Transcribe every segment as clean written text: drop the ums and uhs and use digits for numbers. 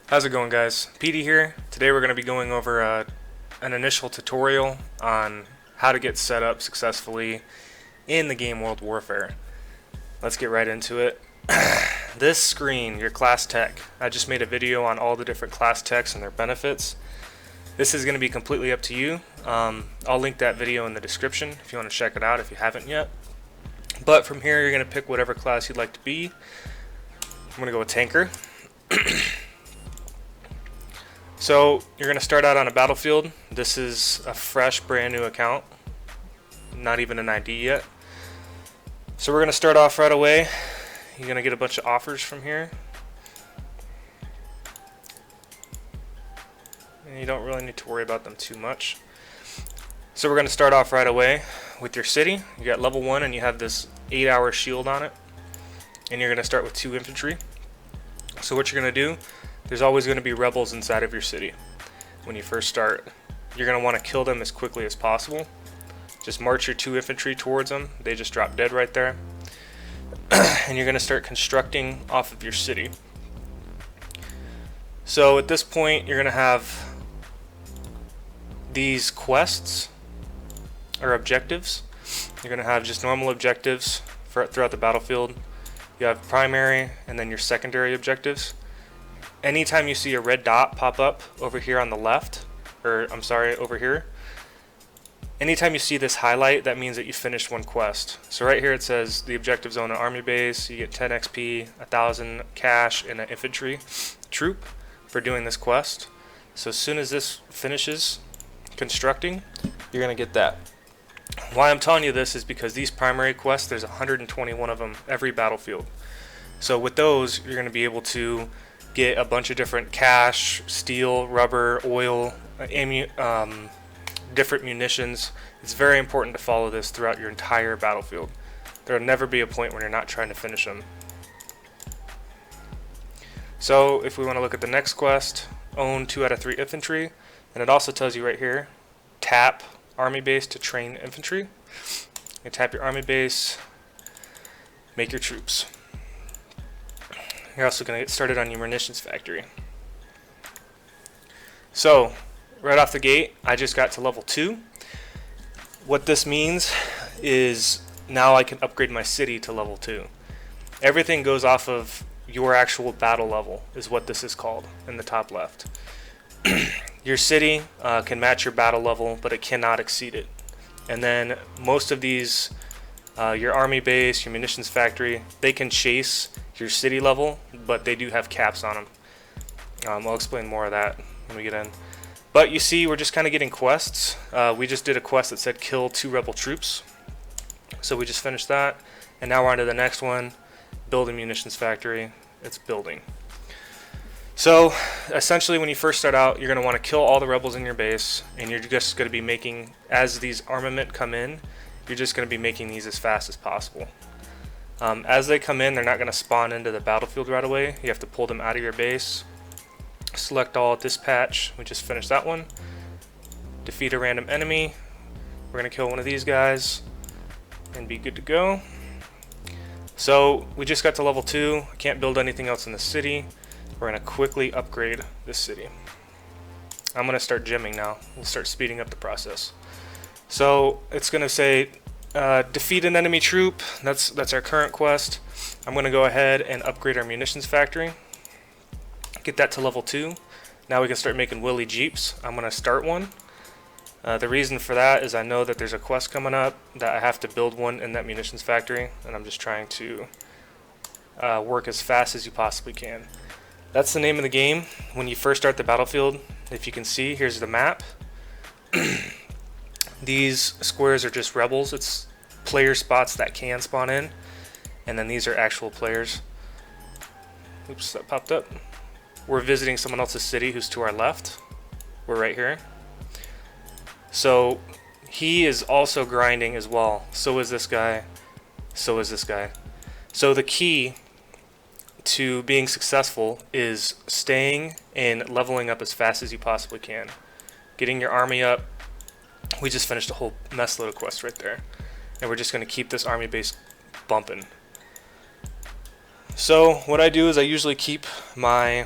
How's it going, guys? Peety here. Today we're going to be going over an initial tutorial on how to get set up successfully in the game World Warfare. Let's get right into it. This screen, your class tech. I just made a video on all the different class techs and their benefits. This is going to be completely up to you. I'll link that video in the description if you want to check it out if you haven't yet. But from here you're going to pick whatever class you'd like to be. I'm going to go with Tanker. So you're going to start out on a battlefield. This is a fresh brand new account, not even an ID yet. So we're going to start off right away. You're going to get a bunch of offers from here, and you don't really need to worry about them too much. So we're going to start off right away with your city. You got level 1 and you have this 8-hour shield on it, and you're going to start with 2 infantry. So what you're going to do, there's always going to be rebels inside of your city when you first start. You're going to want to kill them as quickly as possible. Just march your 2 infantry towards them. They just drop dead right there. And you're going to start constructing off of your city. So at this point you're going to have these quests or objectives. You're going to have just normal objectives throughout the battlefield. You have primary and then your secondary objectives. Anytime you see a red dot pop up over here on the left, or I'm sorry, over here, anytime you see this highlight, that means that you finished one quest. So right here it says the objectives on an army base, you get 10 XP, 1,000 cash, and an infantry troop for doing this quest. So as soon as this finishes constructing, you're going to get that. Why I'm telling you this is because these primary quests, there's 121 of them every battlefield. So with those, you're going to be able to get a bunch of different cash, steel, rubber, oil, different munitions. It's very important to follow this throughout your entire battlefield. There will never be a point when you're not trying to finish them. So if we want to look at the next quest, own 2 out of 3 infantry, and it also tells you right here, tap army base to train infantry. You tap your army base, make your troops. You're also going to get started on your munitions factory. So right off the gate, I just got to level 2. What this means is now I can upgrade my city to level 2. Everything goes off of your actual battle level is what this is called in the top left. Your city can match your battle level, but it cannot exceed it. And then most of these, your army base, your munitions factory, they can chase your city level, but they do have caps on them. I'll explain more of that when we get in. But you see, we're just kind of getting quests. We just did a quest that said kill 2 rebel troops. So we just finished that. And now we're on to the next one. Build a munitions factory. It's building. So essentially when you first start out, you're going to want to kill all the rebels in your base. And you're just going to be making, as these armament come in, you're just going to be making these as fast as possible. As they come in, they're not going to spawn into the battlefield right away. You have to pull them out of your base. Select all, dispatch. We just finished that one. Defeat a random enemy. We're going to kill one of these guys and be good to go. So we just got to level 2. I can't build anything else in the city. We're going to quickly upgrade this city. I'm going to start gemming now. We'll start speeding up the process. So it's going to say defeat an enemy troop. That's our current quest. I'm going to go ahead and upgrade our munitions factory. Get that to level 2. Now we can start making Willy Jeeps. I'm going to start one. The reason for that is I know that there's a quest coming up that I have to build one in that munitions factory, and I'm just trying to work as fast as you possibly can. That's the name of the game. When you first start the battlefield, if you can see, here's the map. These squares are just rebels. It's player spots that can spawn in, and then these are actual players. Oops, that popped up. We're visiting someone else's city who's to our left. We're right here. So he is also grinding as well. So is this guy. So is this guy. So the key to being successful is staying and leveling up as fast as you possibly can. Getting your army up. We just finished a whole mess load of quests right there. And we're just going to keep this army base bumping. So what I do is I usually keep my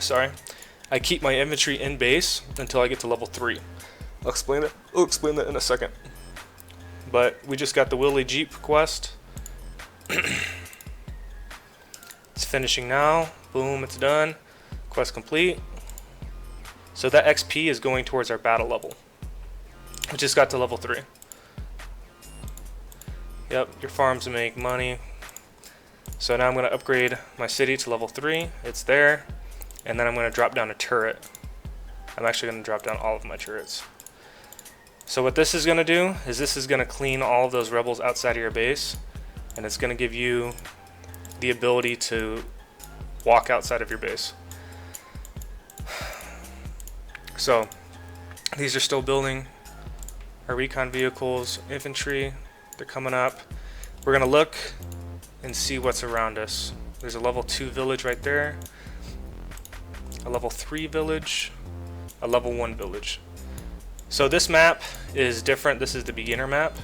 Sorry. I keep my infantry in base until I get to level 3. I'll explain that in a second. But we just got the Willy Jeep quest. It's finishing now. Boom, it's done. Quest complete. So that XP is going towards our battle level. We just got to level 3. Yep, your farms make money. So now I'm going to upgrade my city to level 3. It's there. And then I'm going to drop down a turret. I'm actually going to drop down all of my turrets. So what this is going to do is this is going to clean all of those rebels outside of your base. And it's going to give you the ability to walk outside of your base. So these are still building our recon vehicles, infantry. They're coming up. We're going to look and see what's around us. There's a level 2 village right there, a level 3 village, a level 1 village. So this map is different. This is the beginner map,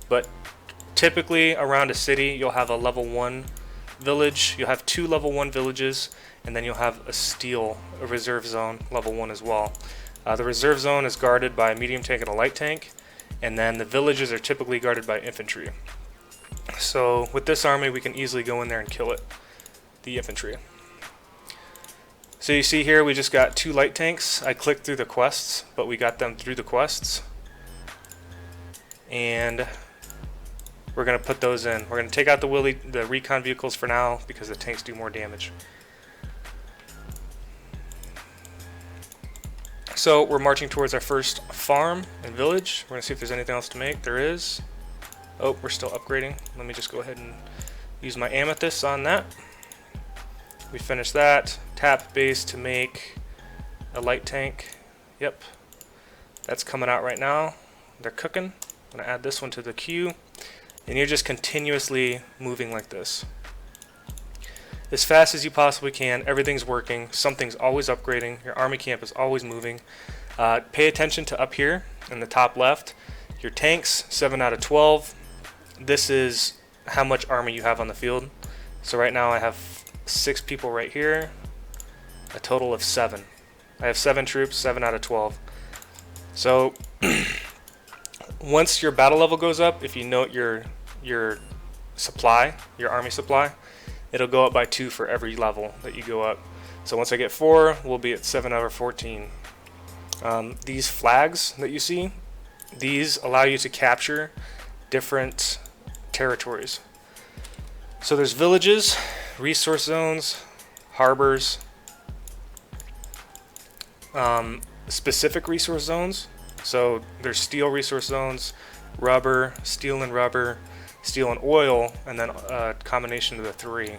but typically around a city you'll have a level 1 village, you'll have 2 level 1 villages, and then you'll have a reserve zone level 1 as well. The reserve zone is guarded by a medium tank and a light tank, and then the villages are typically guarded by infantry. So with this army we can easily go in there and kill it, the infantry. So you see here we just got 2 light tanks. I clicked through the quests, but we got them through the quests. And we're going to put those in. We're going to take out the recon vehicles for now because the tanks do more damage. So we're marching towards our first farm and village. We're going to see if there's anything else to make. There is. Oh, we're still upgrading. Let me just go ahead and use my amethyst on that. We finished that. Tap base to make a light tank. Yep. That's coming out right now. They're cooking. I'm going to add this one to the queue. And you're just continuously moving like this. As fast as you possibly can. Everything's working. Something's always upgrading. Your army camp is always moving. Pay attention to up here in the top left. Your tanks, 7 out of 12. This is how much army you have on the field. So right now I have 6 people right here. A total of 7. I have 7 troops, 7 out of 12. So once your battle level goes up, if you note your supply, your army supply, it'll go up by 2 for every level that you go up. So once I get 4, we'll be at 7 out of 14. These flags that you see, these allow you to capture different territories. So there's villages, resource zones, harbors, specific resource zones. So there's steel resource zones, rubber, steel and oil, and then a combination of the 3.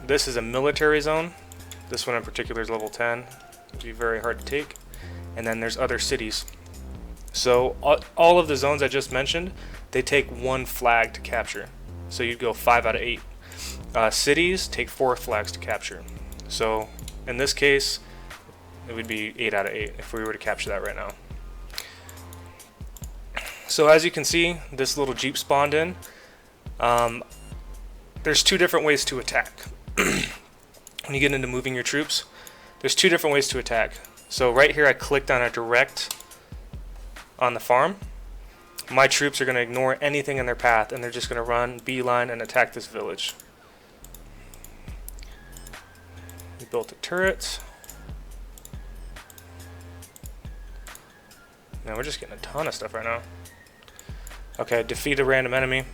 This is a military zone. This one in particular is level 10. It'll be very hard to take. And then there's other cities. So all of the zones I just mentioned, they take 1 flag to capture. So you'd go 5 out of 8. Cities take 4 flags to capture. So in this case, it would be 8 out of 8 if we were to capture that right now. So as you can see, this little jeep spawned in. There's 2 different ways to attack. When you get into moving your troops, there's 2 different ways to attack. So right here I clicked on a direct on the farm. My troops are going to ignore anything in their path and they're just going to run beeline and attack this village. We built a turret. Now we're just getting a ton of stuff right now. Okay, defeat a random enemy.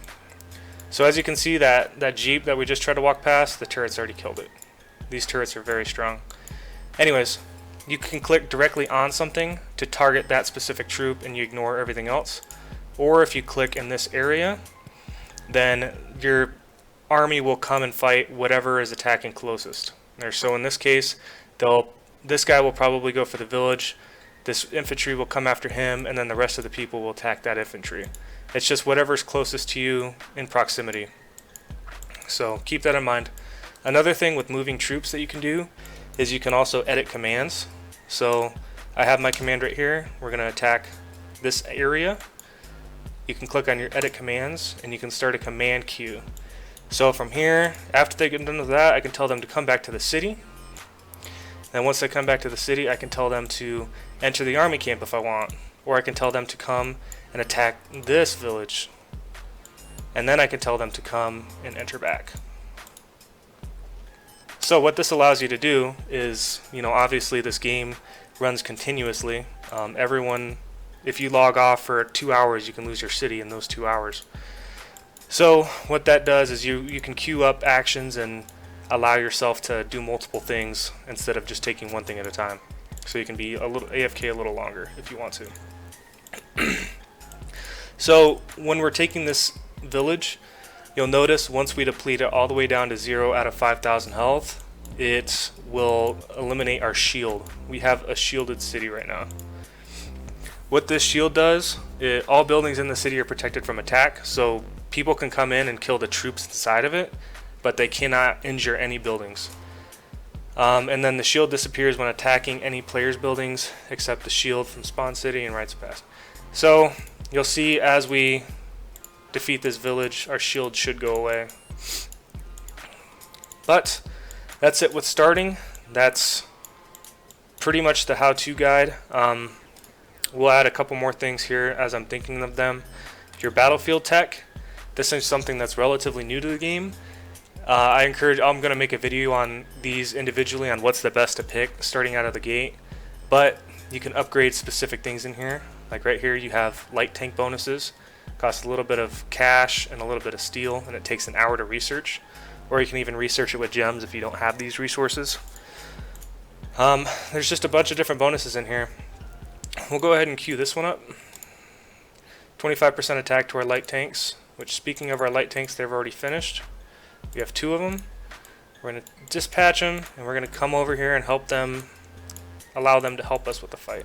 So as you can see, that jeep that we just tried to walk past, the turret's already killed it. These turrets are very strong. Anyways, you can click directly on something to target that specific troop and you ignore everything else. Or if you click in this area, then your army will come and fight whatever is attacking closest. So in this case, this guy will probably go for the village, this infantry will come after him, and then the rest of the people will attack that infantry. It's just whatever's closest to you in proximity. So keep that in mind. Another thing with moving troops that you can do is you can also edit commands. So I have my command right here. We're going to attack this area. You can click on your edit commands and you can start a command queue. So from here, after they get done with that, I can tell them to come back to the city And once they come back to the city, I can tell them to enter the army camp if I want. Or I can tell them to come and attack this village. And then I can tell them to come and enter back. So what this allows you to do is, obviously this game runs continuously. Everyone, if you log off for 2 hours, you can lose your city in those 2 hours. So what that does is you can queue up actions and allow yourself to do multiple things instead of just taking one thing at a time. So you can be a little AFK a little longer if you want to. So when we're taking this village, you'll notice once we deplete it all the way down to 0 out of 5,000 health, it will eliminate our shield. We have a shielded city right now. What this shield does, all buildings in the city are protected from attack, so people can come in and kill the troops inside of it, but they cannot injure any buildings. And then the shield disappears when attacking any player's buildings except the shield from Spawn City and Rites of Passage. So you'll see as we defeat this village, our shield should go away. But that's it with starting. That's pretty much the how-to guide. We'll add a couple more things here as I'm thinking of them. Your battlefield tech, this is something that's relatively new to the game. I'm going to make a video on these individually on what's the best to pick starting out of the gate, but you can upgrade specific things in here. Like right here you have light tank bonuses, costs a little bit of cash and a little bit of steel, and it takes an hour to research, or you can even research it with gems if you don't have these resources. There's just a bunch of different bonuses in here. We'll go ahead and queue this one up. 25% attack to our light tanks, which, speaking of our light tanks, they've already finished. We have 2 of them. We're going to dispatch them, and we're going to come over here and help them, allow them to help us with the fight.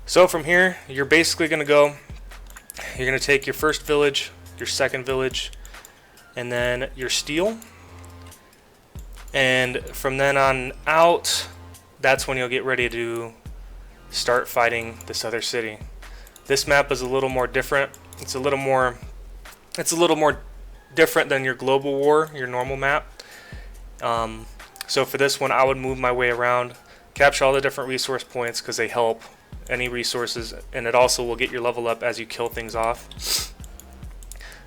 So from here, you're basically going to go, you're going to take your first village, your second village, and then your steel. And from then on out, that's when you'll get ready to start fighting this other city. This map is a little more different. It's a little more different than your global war, your normal map. So for this one, I would move my way around, capture all the different resource points because they help any resources, and it also will get your level up as you kill things off.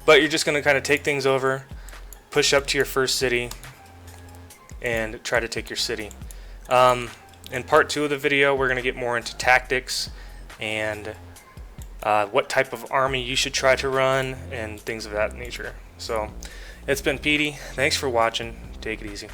But you're just going to kind of take things over, push up to your first city, and try to take your city. In part 2 of the video, we're going to get more into tactics and what type of army you should try to run and things of that nature. So it's been Peety. Thanks for watching. Take it easy.